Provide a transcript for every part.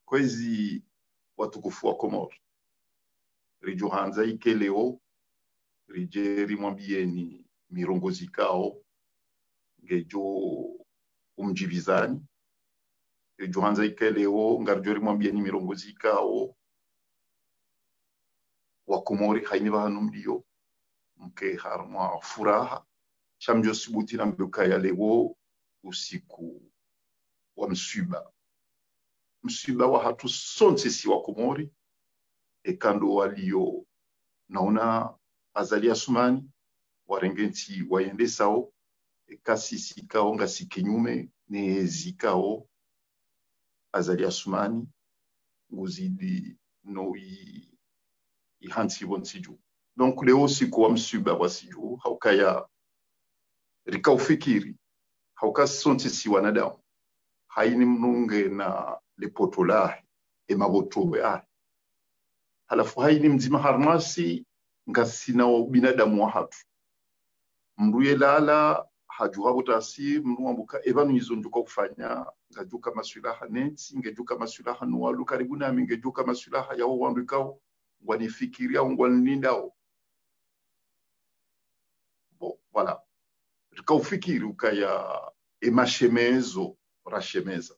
kwezi watukufu wa Komoro rijuhanza ike leo rijeri mwambieni mirongozi kao ngejo umjibizani rijuhanza ike leo ngarjori mwambieni mirongozi kao wa Komori haini bahanu mlio mke harma furaha shamjo sibuti na mbuka ya leo usiku wa msiba wa hatu sonse si wa Komori ekando walio naona Azali Assoumani warengenti wayende sao ekasisi kao ngasi kinyume nezi kao Azali Assoumani nguzidi no ihansi bonsiju. Donc leo siku wa msiba wa siju haukaya rika ufikiri hauka sonse si wanadamu haini mnunge na lepotolahi emabotowe ahi halafu haini mzima harmasi ngasina wa binadamu wa hatu mruye lala hajuha butasi mru wambuka evanu hizo njuka kufanya ngajuka masulaha nenti ngejuka masulaha nuwalu karibu nami ngejuka masulaha yao wandukao wanifikiria ngwanindao bon voilà rika ufikiri ukaya emashemezo rashemeza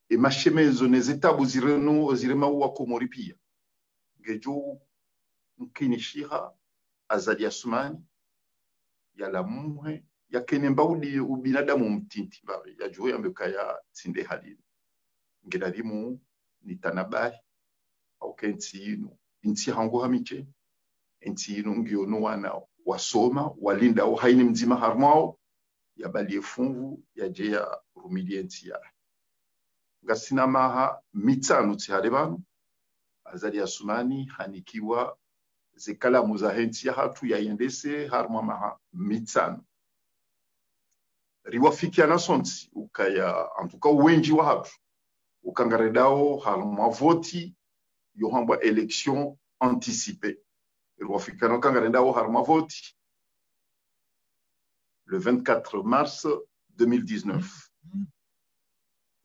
emashemezo nezitabu zireno zirema wa Komori pia ngejo mkinishiha Azali Assoumani yala muhe ya kenemba udi ubinadamu mtinti bari ya juwe ambeka ya tsinde halini ngedalimu nitanabahi au kenti inu inti hangu hamiche inti inu ngiono wana wasoma walinda au haini mzima harmao ya balie fungu ya jea rumidienti ya ngasina maha mitanu tihalebanu Azali Assoumani hanikiwa zikala muzahenti ya hatu ya yendese harma maha mitanu riwafikia na sonti ukaya antuka uwenji wa hatu ukangaredao harma voti yohamba election anticipée riwafikia na kangaredao harma voti le 24 mars 2019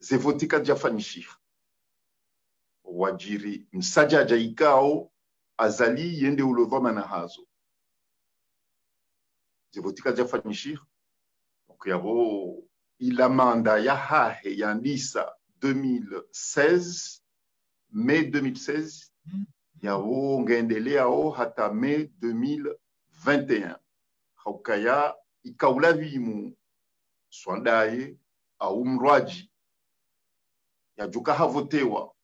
zevotika jafanishia wajiri msajaja ikao Azali yende ulovama na hazo zevotika jafanyishir donc yabo ila manda ya hahe ya ndisa 2016 mai 2016 yabo ngendelea o hata mai 2021 haukaya ikaulavimu swandaye au mrwaji ya juka havotewa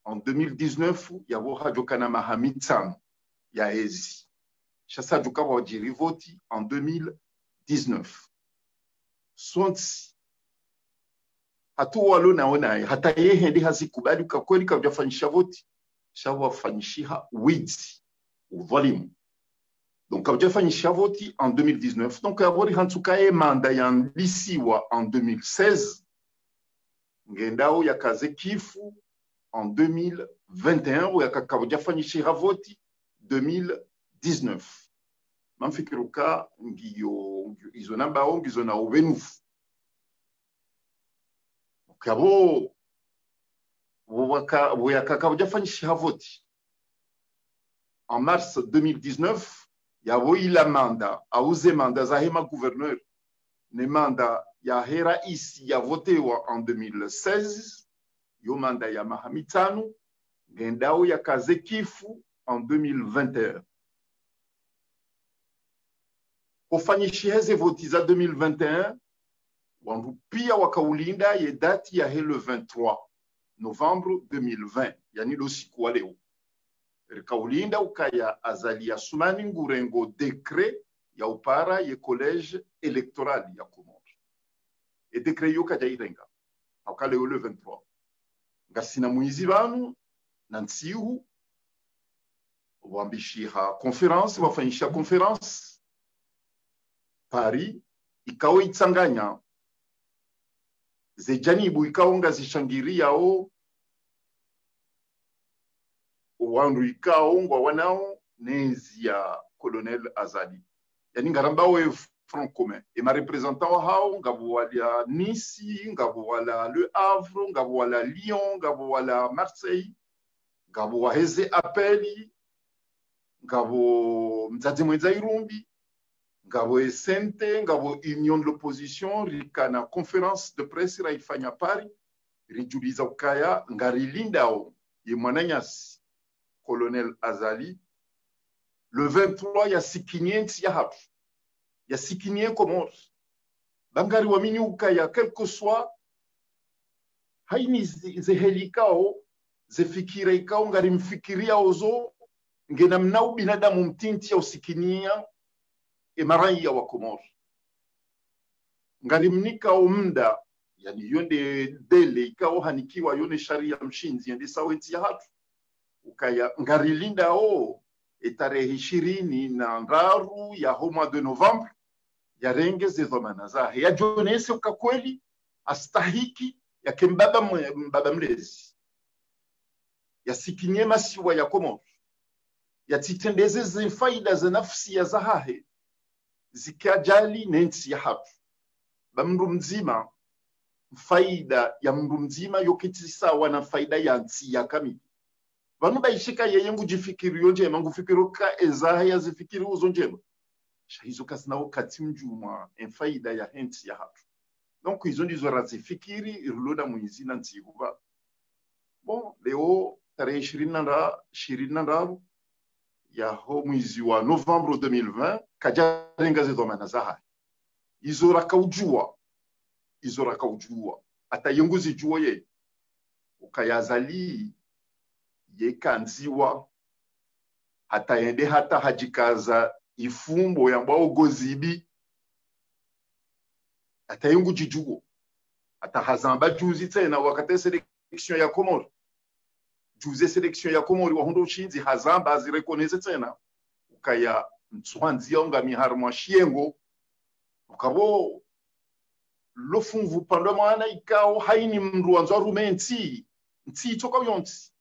en 2019 yabo hajokana mahamitsan ya ezi shasa juka wajiri voti en 2019 sonti hatu walo naona hata yeye ndi hazikubali kwa kweli kwa kujafanyisha voti shawa fanyishiha wizi uvalimu donc kwa kujafanyisha voti en 2019 donc yabori hantuka manda ya lisiwa en 2016 ngendao yakaze kifu en 2021 ou yakakabuja fanyishira voti 2019 mamfikiruka ngiyo izona bao ngizona ubenufu kabo yakakabuja fanyishira voti en mars 2019 yabo ila manda auze manda za hema gouverneur ne manda ya hera isi ya votewa en 2016 yo manda ya mahamitanu ngendao ya kaze kifu en 2021 kufanyishiheze voti za 2021 wandu pia wakaulinda ye dati ya le 23 novembre 2020 yani lo siku wa leo rikaulinda ukaya Azali Assoumani ngurengo dekret ya upara ye collège électoral ya Komoro e dekret yo kaja irenga hakale le 23 ngasina muizi banu na ntsihu wambishiha conference wafanyisha conference Paris ikawa itsanganya zejanibu ikawa ngazishangiria o wandu ikawa ngwa wanao nezi ya Colonel Azali yani ngaramba we front commun. Et ma représentant hao, ngabo wala Nice, ngabo wala Le Havre, ngabo wala Lyon, ngabo wala Marseille, ngabo waheze Apeli, ngabo Mzadzi Mwenza Irumbi, ngabo Esente, ngabo Union de l'Opposition, rikana conférence de presse raifanya Paris, rijuliza ukaya, ngarilindao, yemwananyasi, Colonel Azali, le 23 ya sikinyensi ya hapu. Ya sikinye Comores. Bangari wa mini ukaya, quel que soit, haini zehelikao, zefikira ikao, ngari mfikiria ozo, ngena mnau binadamu mtinti ya usikinia, emarai ya wa Comores. Ngari mnika umda, yani yonde dele, ikao hanikiwa yone sharia mshinzi, yende saweti ya hatu. Ukaya, ngari linda etarehe 23 ya homa de Novembre, ya renge zezomana zahe ya jonese ukakweli astahiki ya mbaba mlezi ya sikinye masiwa ya Comores ya titendeze zifaida za nafsi ya zahahe zikajali nensi ya hapu bamru mzima faida ya mru mzima yokitisa wana faida ya nsi ya kamili vanu baishika yeye ngujifikiri yonje mangu fikiro ka ezahe ya zifikiri uzo njema hizo kasnao katimjuma faida ya henti ya hatu. Donc hizo ndizo razifikiri iruloda mwizi na nziguba. Bon, leo tarehe 20 ya ho mwizi wa Novembre 2020 kajarenga zezo manazaha. Hizo rakaujua. Ata yunguzi juo ye. Ukayazali ye kanziwa hata yende hata hajikaza ifumbo yambao gozibi atayungu jijugo atahazamba juzi tena wakati selection ya Comores juzi selection ya Comores wa hondo shinzi hazamba azirekoneze tena ukaya mtswanzi yonga miharmwa shiengo ukabo lofunvu pando mwana ikao haini mndu wanzo rumenti nti toka yonti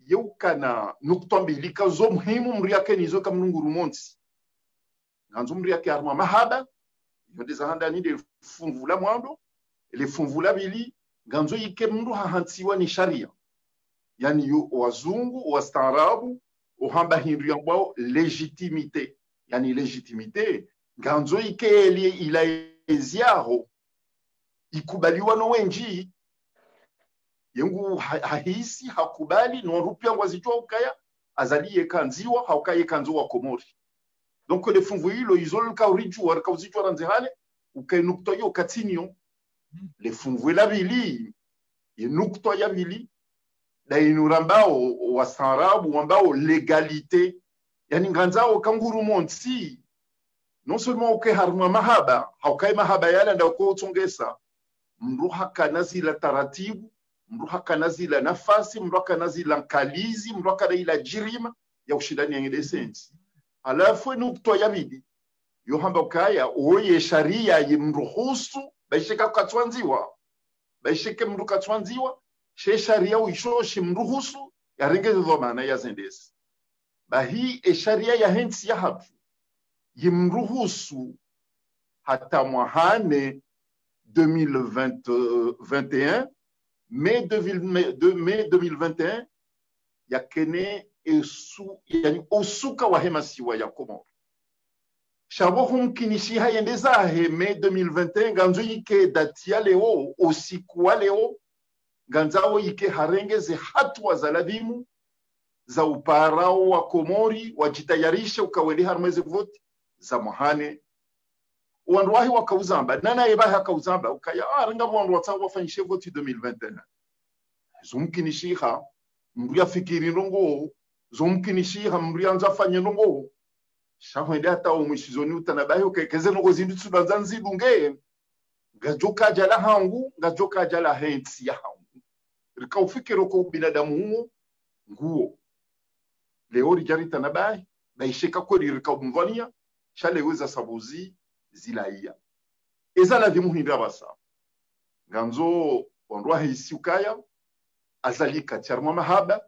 yeukana nukutwambilika zo muhimu mri yake nizo kamnunguru monti nganzo mri yake arma mahaba yonde zahanda ni de funvula mwando ele funvula bili nganzo yike mndu hahantiwa ni sharia yani yo wazungu wastaarabu ohamba hindu yambao legitimite yani legitimite nganzo yike ele ilaiziaho ikubaliwa no wenji yengu hahisi hakubali no rupia ngwazijwa ukaya azaliye kanziwa haukaye kanzo wa Komori. Donc le funvu hilo izol ka urijwa ka uzijwa ranzehale ukay nukto yo katinyo le funvu la bili yenukto ya bili da inurambao wasarabu ambao legalité yani nganzao kanguru monti non seulement uke harma mahaba haukaye mahaba yala nda ko utongesa mruha kanazila taratibu mruha kanazila nafasi mruha kanazila nkalizi mruha kanazila jirima ya ushindani ya ngedesensi alafu nukto ya bidi yohamba ukaya oye sharia yimruhusu baishika katwanziwa baishike mru katwanziwa she sharia uishoshi mruhusu ya rengeze dhomana ya zendesi bahi sharia ya hensi ya hapu yimruhusu hata mwahane 2021 mai 2021 yakene yani osuka wa hemasiwa ya Komoro shabo humkinishi hayendezahe mai 2021 ganzo yike datia leo usiku wa leo ganzao yike harengeze hatua za ladhimu za uparao wa Komori wajitayarisha ukaweli harmweze voti za muhane wanduwahi wakauzamba nana yebahi akauzamba ukaya ranga wandu watsawa wafanyishe voti 2021 zumkinishiha mbuya fikiri ndongo zumkinishiha mbuya nzafanye ndongo shahwende hata umishizoni utanabahi ukekeze ndongo zindutsu danzanzi dunge ngajoka jala hangu ngajoka jala hensi ya hangu rika ufikiro ko binadamu huo nguo leo rijari tanabahi baisheka kweli rika umvania shaleweza sabuzi zilaia ezala vimuhinda basa nganzo ondwa hisi ukaya azalika charma mahaba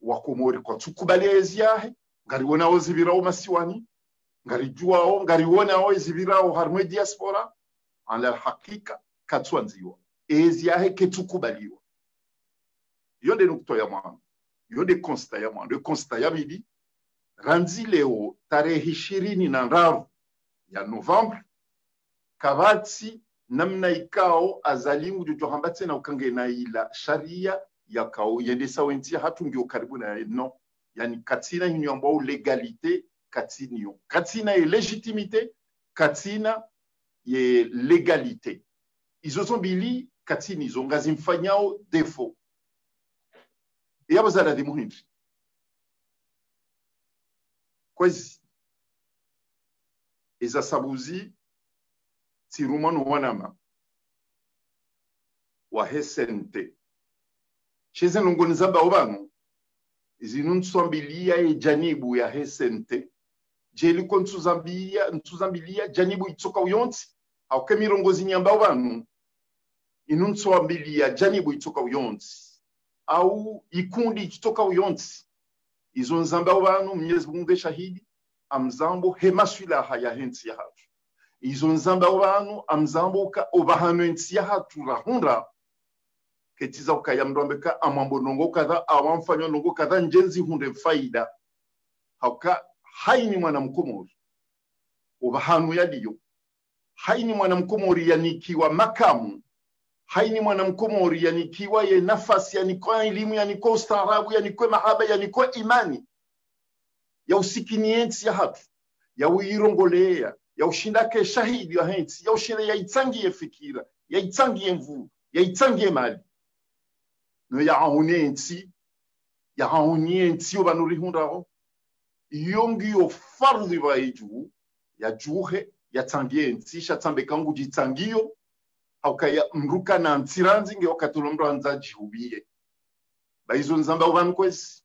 wa Komori kwa tukubalezi yahe ngariwona ozibira masiwani ngarijuao ngariwonao ezivirao harmwe diaspora ala hakika katwanziwa ezi yahe ketukubaliwa yonde nukto ya mwana yonde konsta ya mwana konsta ya bidi ranzi leo tarehe 20 ya Novembre kabati namna ikao azalingu jojo hambatse na ukange na ila sharia ya kao yendesa wentia hatungi karibu na no yani katina hinyo ambao legalite katina ye legitimite katina ye legalite izo zombili katini izo ngazimfanyao defo yabo zala di muhindi kwezi iza sabuzi tirumano wanama wa hesente cheze nongoni zamba obano izinuntswambilia e janibu ya hesente jeli ntuzambilia janibu itsoka uyonsi au kemirongozi nyamba obano inuntswambilia janibu itsoka uyonsi au ikundi itsoka uyonsi izo nzamba obano Mwenyezi Mungu shahidi amzambo hemaswila haya hensi ya hatu izo nzamba obano amzambo ka obahano hensi ya hatu rahunda ketiza ukayamdombeka amambo nongo kadha awamfanyo nongo kadha njenzi hunde faida hauka haini mwana mkomori obahano yaliyo haini mwana mkomori yanikiwa makamu haini mwana mkomori yanikiwa ye nafasi yanikuwa elimu yanikuwa ustaarabu yanikuwa mahaba yanikuwa imani ya usikiniensi ya hatu ya uirongolea ya ushindake shahidi ya hensi ya ushinde ya itsangie fikira ya itsangie mvu ya itsangie mali no ya ahuniensi obanuri hundaho yongi yo fardhi wa iju ya juhe ya tsangie ensi shatsambe kangu jitsangio haukaya mruka na ntiranzi nge wakatulomdo anza jihubiye baizo nzamba ubanu kwezi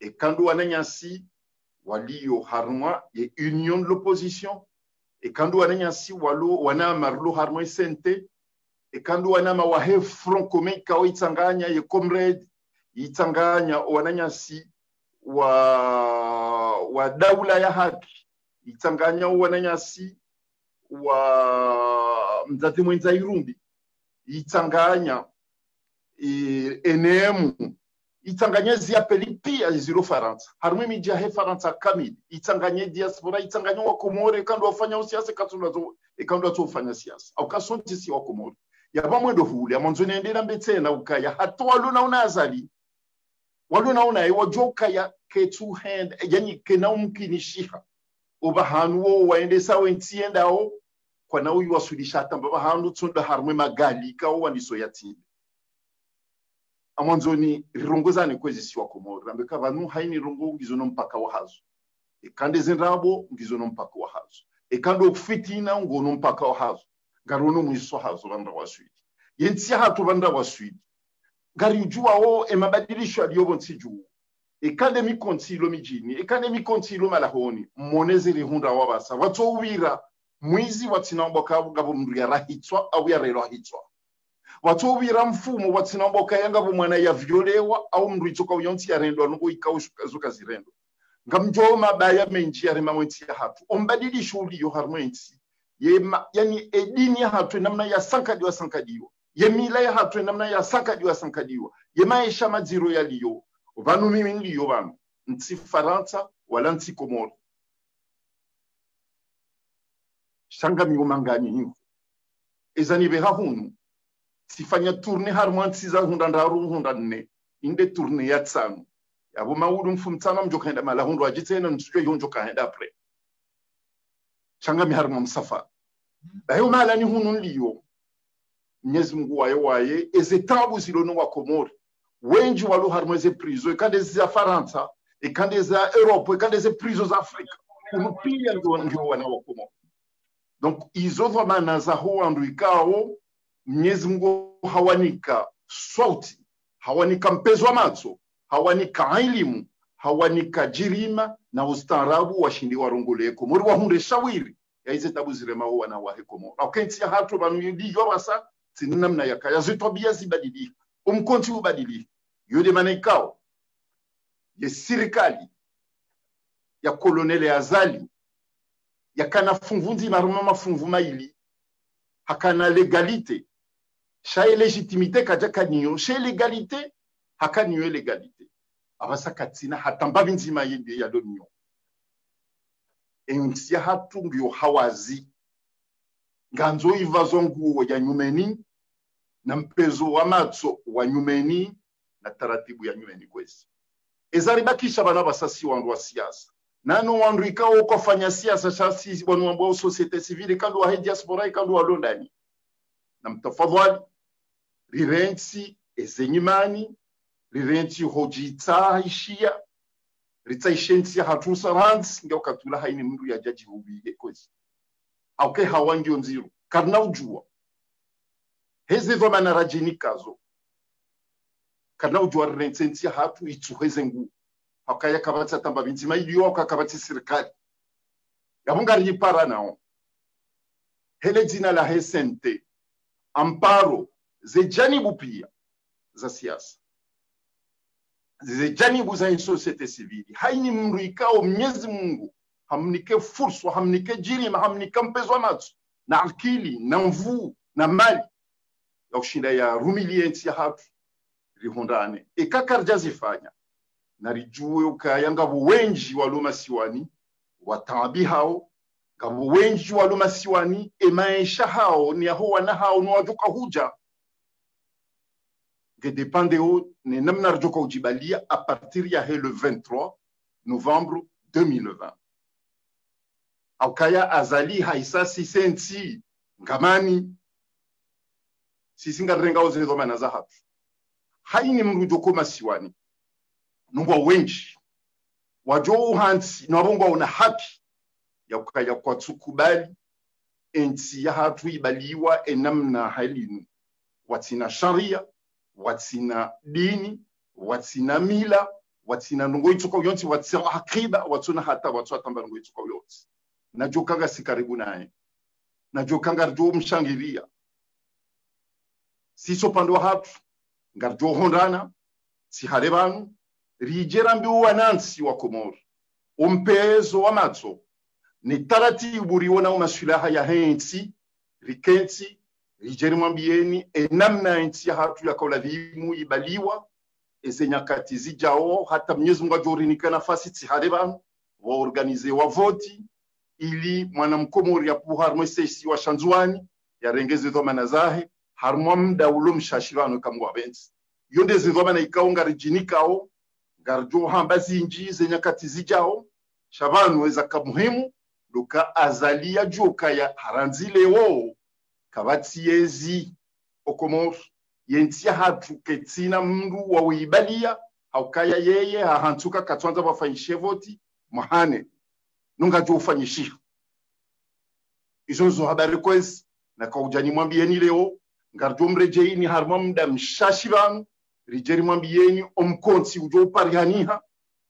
ekandu wananyasi walio harmwa ye union de l'opposition ekandu wananyasi walo wana marlo harmwa sente ekandu wana mawahe front commun kao itanganya ye comrade itanganya wananyasi wa daula ya haki itanganya wananyasi wa mzati mwenza Irumbi itanganya enemu itanganya ziapeli pia ziro Faransa harumwe mijia he Faransa kamili itanganya diaspora itanganya wa Komore kando wafanya usiasa kando wafanya siasa au kasonti si wa Komore ya bamwedo huli ya mwanzo nendera mbetena ukaya hatu waluna unazali waluna una wajoka ya ketu hand yani kena umkinishiha ubahanu wo waende sawe ntiendao kwa na uyu wasudisha tamba handu tsunda harmwe magali ka waniso yatini amonzoni rirongozane kwezi si wa Komoro rambe ka vanu haini rongo ngizo no mpaka wa hazo ekande zinrabo ngizo no mpaka wa hazo ekando kufitina ngono mpaka wa hazo ngarono mwiso hazo banda wa swidi yensi hatu banda wa swidi ngari ujua o emabadilisho aliyobo nsiju ekande mi kontilo mijini ekande mi kontilo malahoni monezi rihunda wabasa wato uwira mwizi watinamboka ngabo mndu ya rahitswa au ya rero rahitswa watu wira mfumo watinamboka yanga mwana ya violewa au mndu itoka uyonti ya rendo nuko ikawushuka zuka zirendo ngamjo mabaya menji ya rema mwenti ya hatu ombadili shuli yo harmenti yani edini ya hatu namna ya sankadiwa ye mila ya hatu namna ya sankadiwa ye maisha maziro ya liyo vanu mimi liyo vanu nti Faransa wala nti Komoro shanga miumangani hiyo ezani beha hunu sifanya tourne harmant siza hunda ne inde tourne ya tsano yabo mawudu mfumtsana mjokenda mala hundu ajitsena nsukwe yonjo kaenda apre shanga mi harmam safa bayo mala ni hunu liyo Mwenyezi Mungu waye ezetabu zilono wa Komori wenji walo harmoze prizo ekande za Faransa ekande za Europe ekande za prizo za Afrika unupia ndio wana wa Komori. Donc izo mana za huandu ikao Mwenyezi Mungu hawanika sauti hawanika mpezo wa macho hawanika elimu hawanika jirima na ustaarabu washindi warongole Komori wahunde shawiri ya hizo tabu zirema wana wa Komori akensi hatu banudi yobasa sinamna yakaya zitobia zibadilika umkonti ubadilika yode manikao ye serikali ya kolonele Azali yakana funvundi maruma mafunguma ili hakana legalité chez légitimité kajaka niyo chez légalité hakaniyo légalité abasa katina hatamba binzima yindi ya donyo ensi hatu ngiyo hawazi nganzo ivazongu ya nyumeni na mpezo wa matso wa nyumeni na taratibu ya nyumeni kwezi ezaribakisha bana basasi wandu wa siasa nano wandu ikao kufanya siasa shasi wanu ambao societe civile kando wa diaspora kando wa Londani na mtafadhali rirensi ezenyimani rirensi hojita ishia ritaishensi hatusa rands ngao katula haini mndu ya jaji hubi kwezi auke hawangi onziru karna ujua heze voma na rajini kazo karna ujua rirensi hatu ituheze ngu hakaya kabati atamba binzima iliyo kabati serikali yabungari yipara nao hele jina la hesente amparo ze janibu pia za siasa ze janibu za societe civile haini mndu ikao Mwenyezi Mungu hamnike fursa hamnike jirima hamnike mpezo matsu na akili na mvu na mali ya kushinda ya rumilienti ya hatu rihondane ekakarjazifanya narijue ukaya ngabo wenji waluma siwani watabi hao ngabo wenji waluma siwani maisha hao ni aho wana hao no wajuka huja que dépend de ne namna rjoka ujibalia à partir ya le 23 novembre 2020 aukaya azali haisasi sensi ngamani sisinga renga ozezo manaza hatu haini mrujoko masiwani nungwa wenji wajo hansi nabongwa una haki ya kukaya kwa tukubali enti ya hatu ibaliwa enamna halinu watina sharia watina dini watina mila watina nungo ituko yonti watina akiba watuna hata watu atamba nungo ituko yonti na jokanga si karibu naye na jokanga rjo mshangilia siso pando hatu ngarjo hondana si harebanu rijerambi wanansi wa Komoro umpezo wa matso ni taratibu riona umasulaha ya hensi rikenti rijerimwambieni enamna enti ya hatu ya kaulavimu ibaliwa ezenyakati zijao hata Mwenyezi Mungu ajorinika nafasi tiharebanu wa organize wa voti ili mwana mkomori ya puharmo sesi wa shanzuani ya rengeze dhoma nazahe harmwa mda ulo mshashirano kamwa benzi yonde zidhoma na ikaunga rijinikao garjo hamba zinji zenyakati zijao shabanu weza kamuhimu luka azalia joka ya haranzile wo kabati yezi okomor yentia hatu ketina mndu wa uibalia haukaya yeye hahantuka katwanza wafanyishe voti mahane nunga jo ufanyishia izo habari kwezi na kaujani mwambieni leo ngarjo mrejeini harma mda mshashibanu rijeri mwambieni omkonsi ujo parihaniha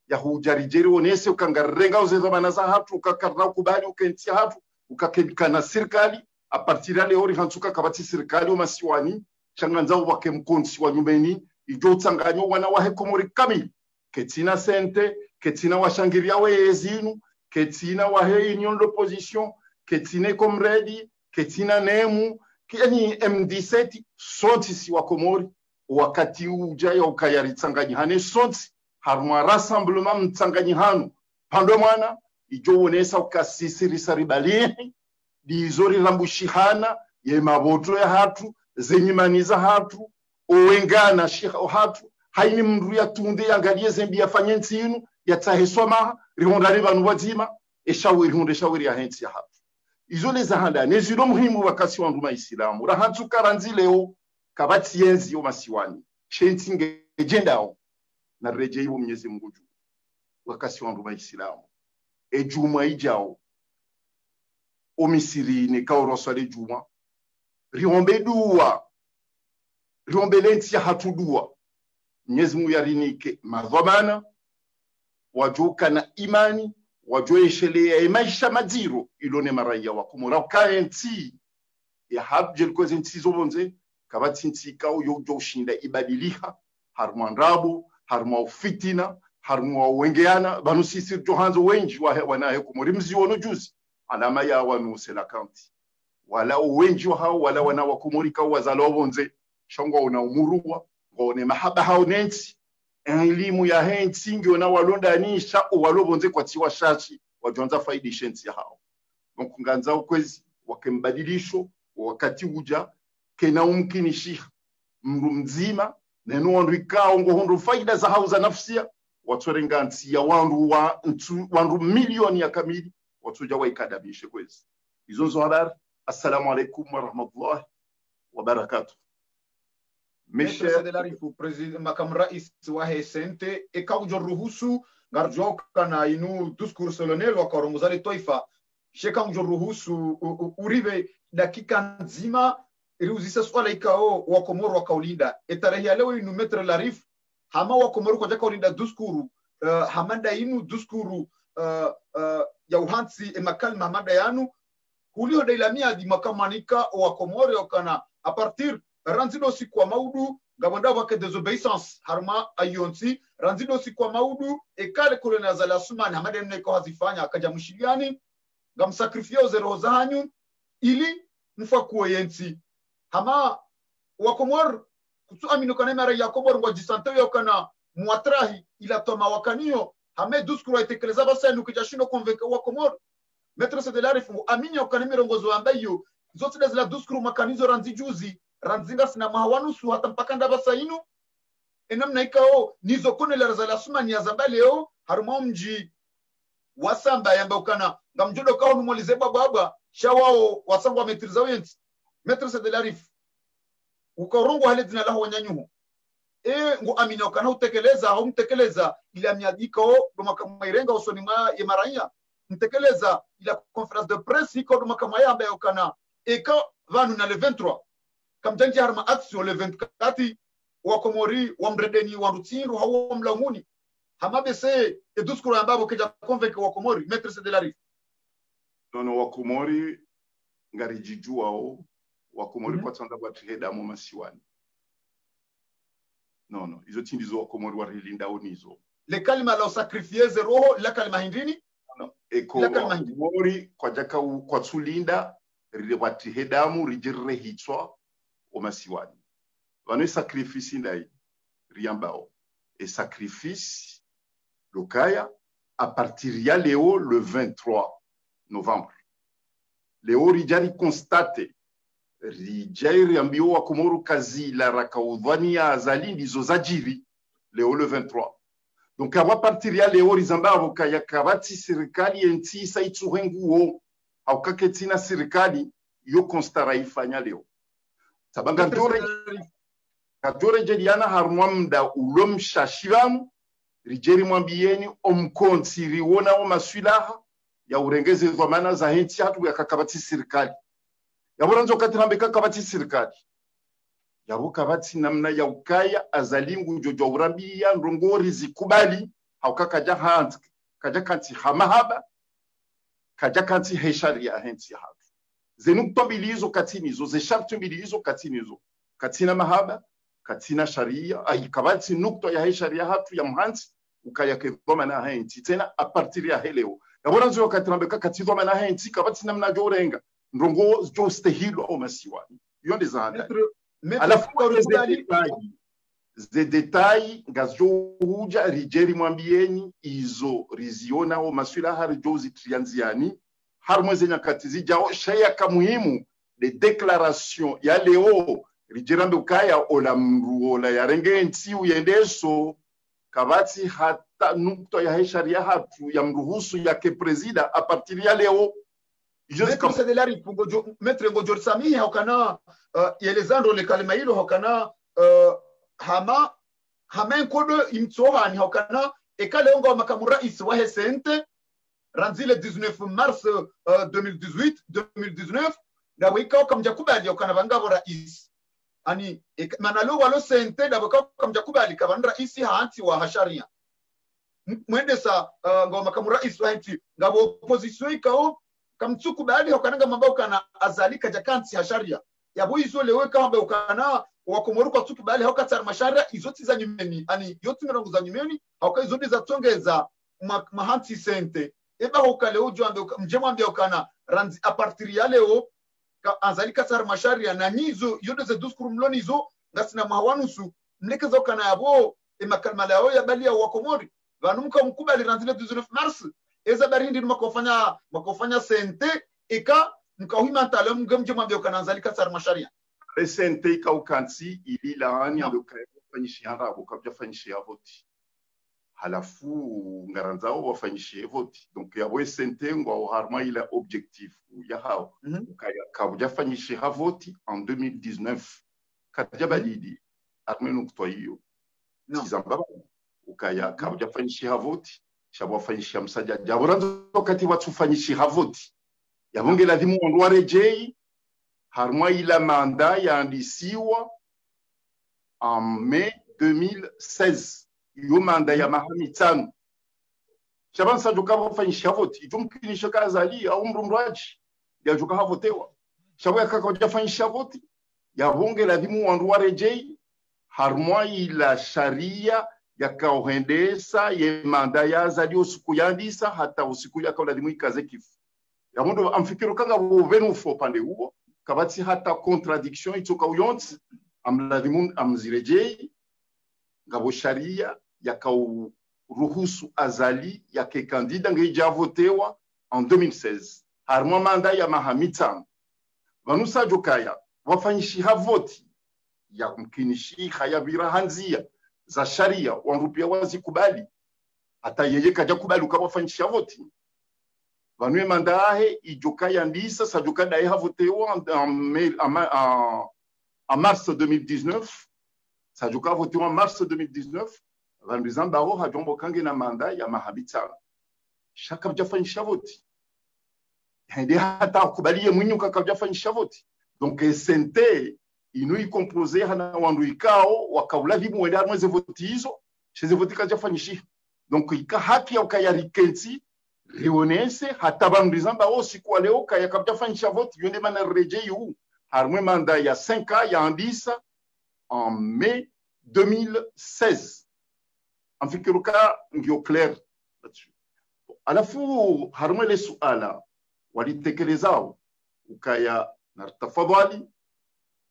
ya huja rijeri onese ukangarenga uzezo manaza hatu ukakarna kubali ukentia hatu ukakebikana serikali a partir ya leo rihantuka kabati serikali omasiwani changanza wake mkonsi wa nyumbeni ijo tsanganyo wana wahe Komori kamili ketina sente ketina washangiria wezinu ketina wahe union d'opposition ketina komredi ketina nemu yani M17 sonti si wa Komori wakati uja ya ukayari tsanganyi hane sonti harmwa rassemblement mtsanganyi hanu pando mwana ijo onesa ukasisiri saribalihi dizori rambushihana ye maboto ya hatu zenyimaniza hatu owengana shiha hatu haini mndu ya tunde yangalie zembi ya fanyensi inu ya tahesoma rihondari banu wazima eshawiri hunde shawiri ya hensi ya hatu izole za handa nezilo muhimu wakasi wa nduma Islamu rahantu karanzi leo kabati yenzi yo masiwani shensi ngejendao na reje ibo Mwenyezi Mungu juu wakasi wa nduma Islamu ejuma ijao omisiri ne kaorosale juma riombe dua riombe lenti ya hatu dua Mwenyezi Mungu yarinike madhamana wajuka na imani wajoeshelea maisha maziro ilone maraya wa Komora kaenti ya habjel ko zinti zobonze kabati nti kao yojo ushinda ibadiliha harmandrabo harma fitina harma wengeana banu sisir johanzo wenji wa wanahe Komori mziwono juzi alama ya wanu selakanti wala wengi hao wala wana wakomori ka wazalobonze shongo una umurua ngone mahaba hao nensi elimu ya hensi ngi na walonda anisha walobonze kwa tiwa shachi wajonza faidi shensi hao donc nganza ukwezi wakembadilisho wakati uja kena umkinishi mru mzima neno ondikao ngo hondo faida za hauza nafsia watorenganti ya wandu milioni ya kamili watuja waikadabishe kwezi hizo zo habari. Assalamu alaikum wa rahmatullahi wa barakatuh. Meshe de la rifu president makamu rais wa hesente ekaujo ruhusu ngarjoka na inu discours solennel wa korongozale toifa shekaujo ruhusu uribe dakika nzima iliuzisa swala ikao wa Komoro wa kaulinda etarehi ya leo inu metre la rifu hama wa Komoro kwa jaka ulinda duskuru hamada inu duskuru ya uhansi emakalma hamada yanu hulio dailamia di makamanika wa Komoro wakana a partir ranzido si kwa maudu gabanda wake désobéissance harma ayonsi ranzido si kwa maudu ekale kolona za la sumani hamada niko hazifanya akaja mshiliani gamsakrifia zero zanyu ili mfakuwe yensi hama wa Komoro kutu amino kana mara ya Komoro ngo jisante yokana muatrahi ila toma wakanio hame duskuru aitekeleza basa nukijashino convaincre wa Komoro maître de la rifu amini yokana mirongozo ambayo zote zile duskuru makanizo ranzi juzi ranzinga sina mahawanusu hata mpaka ndabasa inu enamna ikao nizo kone la razala sumani ya zambaleo haruma mji wasamba yamba ukana ngamjodo kao numolize baba shawao wasangwa metriza wenzi maître de la rifu ukorongo hale dina la wanyanyuhu ngo amini ukana utekeleza au mtekeleza ila miadiko doma kama irenga usoni ma ya maranya mtekeleza ila conference de presse iko doma kama ya ambaye ukana eka vanu na le 23 kamjanji harma action le 24 wa Komori wa mredeni wa rutiru hawo mlamuni hamabese eduskuru ambabo keja convaincre wa Komori maître de la rifu nono wa Komori ngarijijua wa Komori kwa tsanda batiheda mu masiwani nono izo tindizo wa Komori wa rilinda onizo le kalima la sacrifier zero la kalima hindini eko wa Komori kwa jaka kwa tulinda batiheda rijirre hitswa o masiwani wane sacrifice ndai riambao et sacrifice lokaya à partir ya leo le 23 novembre leo rijari constate rijai riambio wa Komoro kazi la rakaudhania azali ndizo zajiri leo le 23 donc à partir ya leo rizamba avokaya kabati serikali enti saitsurenguo au kaketina serikali yo constara ifanya leo sabanga ndore jeliana harmwamda ulom shashivamu rijeri mwambieni omkonti riwona o maswilaha ya urengeze dhamana za henti hatu ya kakabati serikali ya buranzo katirambe kakabati serikali ya bukabati namna ya ukaya azalingu jojo urambia ndongori zikubali haukakaja hant kaja kanti hamahaba kaja kanti hesharia henti hatu zenukto bilizo katinizo ze shartu bilizo katinizo katina mahaba katina sharia ay kabati nukto ya sharia hatu ya mhanzi ukaya kedoma na henti tena a partir ya heleo yaboranzo katirambeka katizwa mana henti kabati namna jorenga ndongo jo stehilo au masiwani yonde zanda alafu ze detail ngazo huja rijeri mwambieni izo riziona au maswila har jozi trianziani har mweze nyakati zijao shaya ka muhimu de declaration ya leo rijirambe ukaya ola mruola ya renge nti uyendeso kabati hata nukto ya sharia hatu ya mruhusu ya ke presida a partir ya leo maître de la rifu maître ngojor sami hokana yelezando le kalima hilo hokana hama nkodo imtsohani hokana ekale ongo makamu rais wa hesente ranzile 19 mars 2019 da wika kamja kubali hokana bangabo rais ani manalo walo sente da wika kamja kubali kabandra isi haanti wa hasharia mwende sa ngo makamu rais wa henti ngabo opposition ikao kamtsuku baadhi hokananga mambao kana azalika jakanti hasharia yabo izo lewe kama ukana wa Komoro kwa tsuku baadhi hokatar masharia izoti za nyumeni ani yoti mirongo za nyumeni hoka izodi za tongeza mahanti sente eba hokale ujo ambe mjema ambe ukana ranzi a partir ya leo ka anzali kasar masharia na nizo yote ze duskuru mlonizo ngasina mahawanusu mlekeza kana yabo makalma lao ya bali ya wakomori vanumka mkubali ranzi le 19 mars eza barindi makofanya sente eka mkauhima tale mgemje mambio kana anzali kasar masharia sente ikaukansi ili laani fanyishia rabo kabja fanyishia voti halafu ngaranzao wafanyishie voti donc yabo sente ngwa harma ila objectif ya hao kabja fanyishia voti en 2019 kabja balidi armenu kutoiyo tizamba ukaya kabja fanyishia voti shabo fanyishia msaja jaburanzo wakati watu fanyishia voti yabonge lazimu ondwa rejei harma ila manda yaandisiwa en mai 2016 yo manda ya mahamitano shabansa joka wafanyisha voti jumkinisha kazali au mrumraji ya joka havotewa shabo yakaka wafanyisha voti ya bunge lazimu wanduwa rejei harma ila sharia yakaohendesa ye manda ya zali usiku yandisa hata usiku yaka lazimu ikaze kifu ya mundu amfikiru kanga wovenu fo pande huo kabati hata contradiction itoka uyonti amlazimu amzirejei ngabo sharia yakauruhusu azali yake kandida ngeja votewa en 2016 harma manda ya mahamita vanusa jokaya wafanyishi havoti ya mkinishi haya birahanzia za sharia wanrupia wazikubali hata yeye kaja kubali ukawafanyishi havoti vanue manda ahe ijokaya ndisa sajokada ya votewa en mars 2019 sajuka votewa en mars 2019 vanduizan baro hajombo kange na manda ya mahabitana shaka bjafanyisha voti hende hata kubalie mwinyu kakabjafanyisha voti donc sente inui composé hana wandu ikao wakaula vimu wenda mweze voti hizo cheze voti kajafanyisha donc ika haki ya ukayarikensi rionese hata vanduizan baro siku leo kaya kabjafanyisha voti yonde mana rejei yu harmwe manda ya 5 ans ya andisa en mai 2016. En fikiruka ngio clair là-dessus. Alafu harmwe le suala walitekelezao ukaya nartafadhali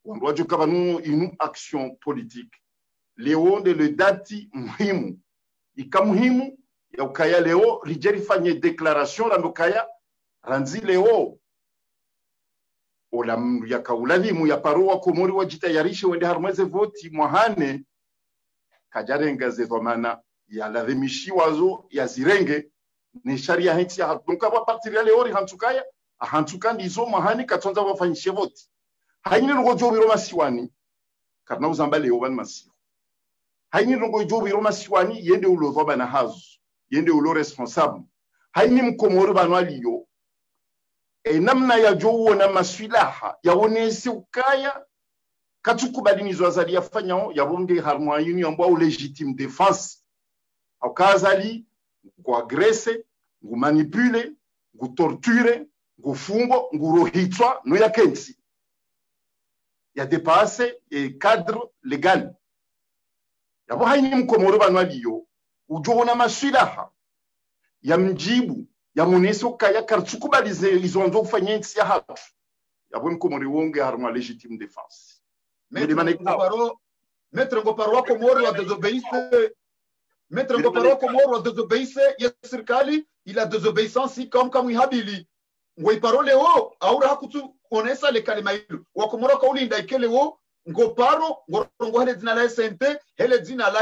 wanduajo kabanu inu action politique leo de le dati muhimu ikamuhimu ya ukaya leo rijeri fanye declaration la ukaya ranzi leo ola yakaulazimu ya paroa komori wajitayarishe wende harmweze voti mwahane kajarenga zedhamana ya lazimishi wazo ya zirenge ni sharia henti ya donc aba partir ya leori hantukaya ahantukandi izo mwahane katonza wafanyishe voti haini ngojo biro masiwani karna uzamba leo ban masiwa haini ngojo biro masiwani yende ulo dhabana hazu yende ulo responsable haini mkomori banwaliyo namna ya jowo na maswilaha yaonese ukaya katukubalizo azali yafanyao yabonge harmwa yuni ambao legitime défense akazali ngo agresse ngo manipule ngo torture ngo fungo ngo rohitwa no yakensi ya dépasser et cadre légal yabo haini mkomoro banwaliyo ujowo na maswilaha ya mjibu ya muneso kaya kartukubalize izonzo kufanya nsi ya hatu yabo mkomori wonge harma legitime défense Maître Ngoparo Komori wa désobéissance Maître Ngoparo Komori wa désobéissance ya serikali ila désobéissance comme ihabili ngoiparo leo aura hakutu onesa le kalima hilo wa Komoro kauli ndaikele wo Ngoparo ngorongo hele dina la SNT hele dina la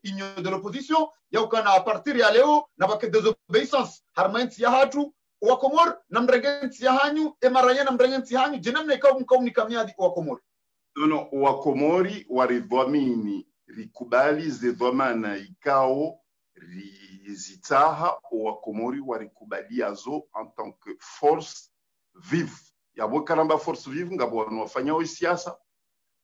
union de l'opposition ya ukana a partir ya leo na bake désobéissance harmanti ya hatu wa Komoro na mregenzi ya hanyu emaranya na mregenzi hanyu jenamne kauni kamiadi wa Komoro. No, wakomori waridhamini rikubali zedhamana ikao rizitaha wakomori warikubalia zo en tant que force vive yabo karamba force vive ngabo wanafanya siasa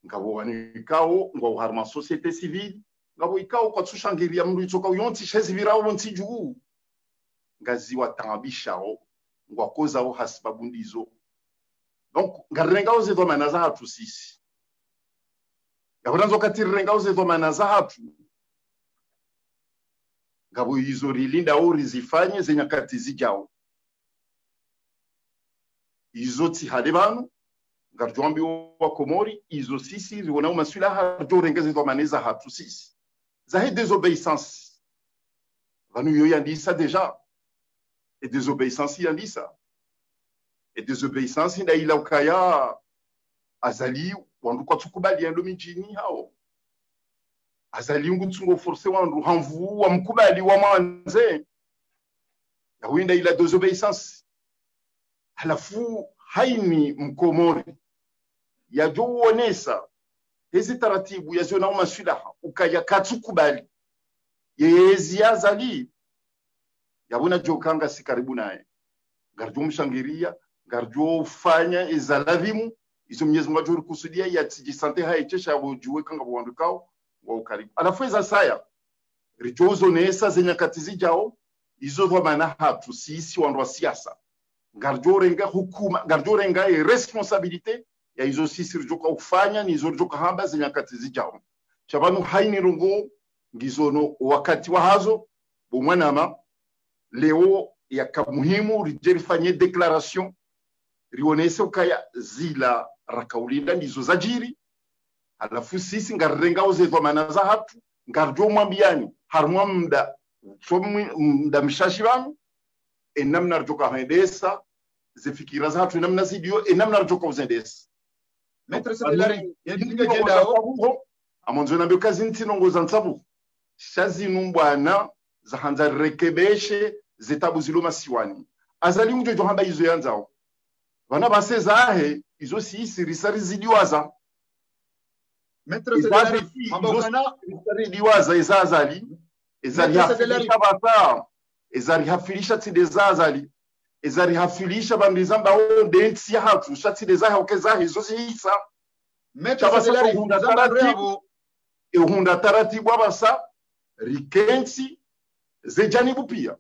ngabo wanikao ngabo harma société civile ngabo ikao kwa tushangiria mndu itoka uyonti shezi virao ntiju ngazi watambishao ngwakoza o hasibabundizo donc ngarenga zedhamana za hatu sisi yaburanzo katirenga uzedhamana za hatu ngabo hizo rilinda ori zifanye zenyakati zijao izo tihale banu ngarjombi wa Komori izo sisi riona masulaha rengeze to maneza hatu sisi za désobéissance banu yo yandisa déjà et désobéissance yandisa et désobéissance ina ila ukaya azali wandu kwa tukubali ndo mijini hao azali ngutsungo force wandu hanvu wa mkubali wa manze na winda ila désobéissance halafu haini Mkomori yajoonesa hizi taratibu yaziona masudaha ukaya katukubali yezi azali yabona jokanga si karibu naye garjo mshangiria garjo fanya izalavimu izo Mwenyezi Mungu ajuri kusudia yatijisante haichesha bujue kanga bwandukao wa ukaribu alafu za saya rijozo nesa zenyakati zijao izo dhamana hatu sisi wandu wa siasa garjo renga hukuma garjo renga responsabilité ya izo sisi rijoka ufanya ni izo rijoka hamba zenyakati zijao chabanu haini rungo ngizono wakati wa hazo bomwanama leo yakamuhimu rijerifanye declaration rionese ukaya zila rakaulinda ndizo zajiri alafu sisi ngarenga uzezo manaza hatu ngarjo mwambiani harmwa mda mshashi banu enamna rjoka hendesa zifikira za hatu enamna zidio enamna rjoka uzendesa Maître Sedelari yendinga jendao amonzo na mbiokazi ntinongo za nsabu shazi numbwana za hanza rekebeshe zetabu ziloma siwani azali ujo johamba izo yanzao wana basezahe izo sisi risari zidiwaza Maître Sedelari mabokana risari diwaza izazali ezari hafilisha bata ezari hafilisha tidezazali ezari hafilisha bambizamba o dentsi hatu shati dezahe okezahe izo sisa Maître Sedelari hunda taratibu abasa rikensi zejanibu pia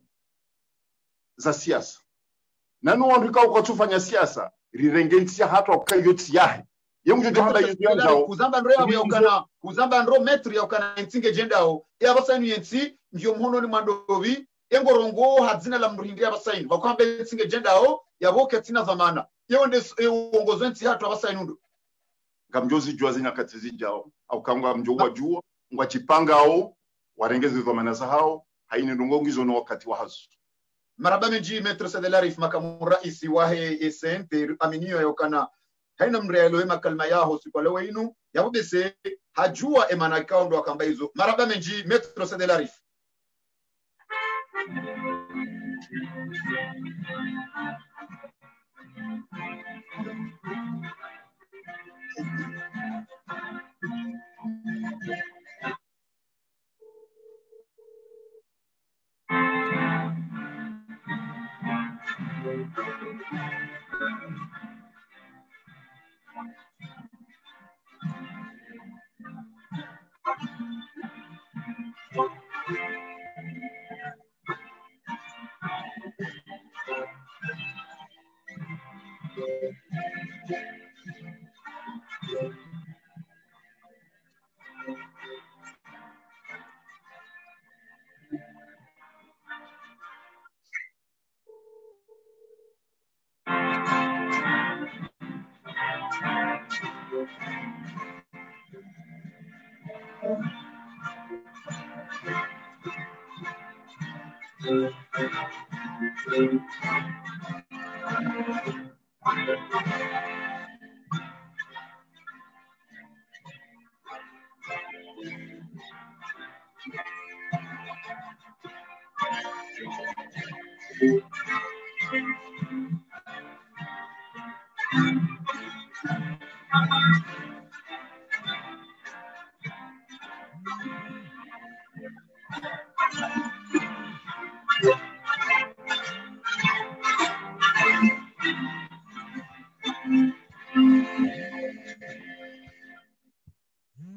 za siasa nanu wandika ukatufanya siasa rirengensia hatu wakayoti yahe yemjo johamba yuzao kuzamba ndro yabo yakana kuzamba ndro metri yakana ntinge jendao yabasainu yenti ngiyo mhono ni mandobi engorongo hadzina la mrindi yabasainu bakwamba ntinge jendao yaboke tina zamana yonde uongozo nti hatu abasainu ndo ngamjozi juazi nyakati zijao au kanga mjogwa juo ngwachipangao warengeze zamana zao haini ndongongizo no wakati wa hazo maraba meji Maître Sedelari makamu raisi wahe SNT aminio yokana haina mreelo ema kalma yaho sikwalewe inu yabobese hajua emana kaundo akamba hizo maraba meji Maître Sedelari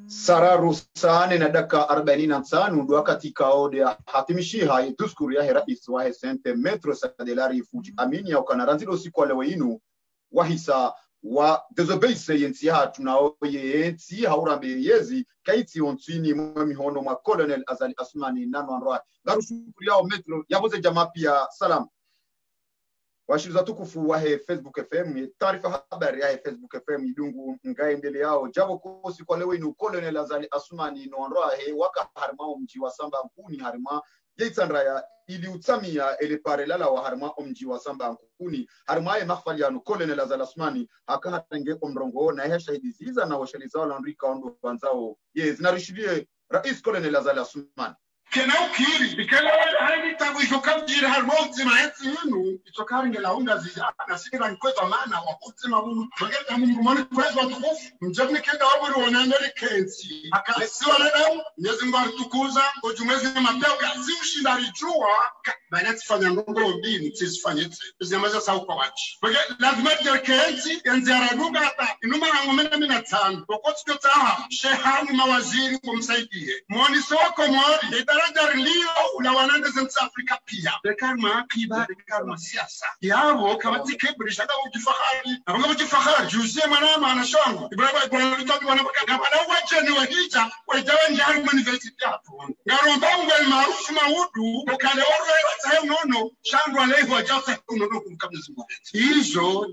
Sararu sane na daka 45 ndo wakati kaode hatimishiha yeduskuru ya rais wa SNT Maître Sedelari Fuji amini ya ukanaranzilo siku wale weinu wahisa wa désobéissance yensi hatu na oye yensi haurambe yezi kaiti ontini mwemi hono mwa Colonel Azali Asmani nano anroa garushukuri yao Maître yaboze jamaa pia salam washiriza tukufu wa Facebook FM taarifa habari ya Facebook FM idungu ngaendele yao jabo kosi kwa lewe inu Colonel Azali Asumani no onroa waka harma mji wa Samba Nkuni harma yeitsandraya ili utsamia ele parelala wa harma mji wa Samba Nkuni harma ye mahfaliano Colonel Azali Asumani akaharenge omrongo na he shahidi ziza na washalizao la Enrique Ondo banzao zinarishidie Rais Colonel Azali Asumani Kenao kiri bikela hali tabu ishokabjira harmonzi mahetsi yenu ishokari ngelaunga zija na sikira nkwezo maana wakuti mabumu mageta mungumani kwezo watukufu mjabni kenda waburi wanandari kensi akasiwa leda nyezi mbari tukuza ujumezi mateo ya ziushindari juwa banati fanya ngongo mbini tisifanyiti zinyamaza sawu kwa wachi lazima jere kensi enziyaraduga hata inuma rangomena minatani wakoti kyotaha shehani mawaziri kumsaidie mwani soko mwari daraja lio ulawanande zenza Afrika pia dekarma kiba dekarma siasa yabo kabati kebrisha da ujifahari abanga ujifahari juzie manama anashongo ibrahima ibwana lutabi wanabaka ngabala wajeni wahija wajawa njari university hapo ngaromba ngwe maarufu maudu lokale waro watayo nono shangwa leho ajata unono kumkamzi mwa hizo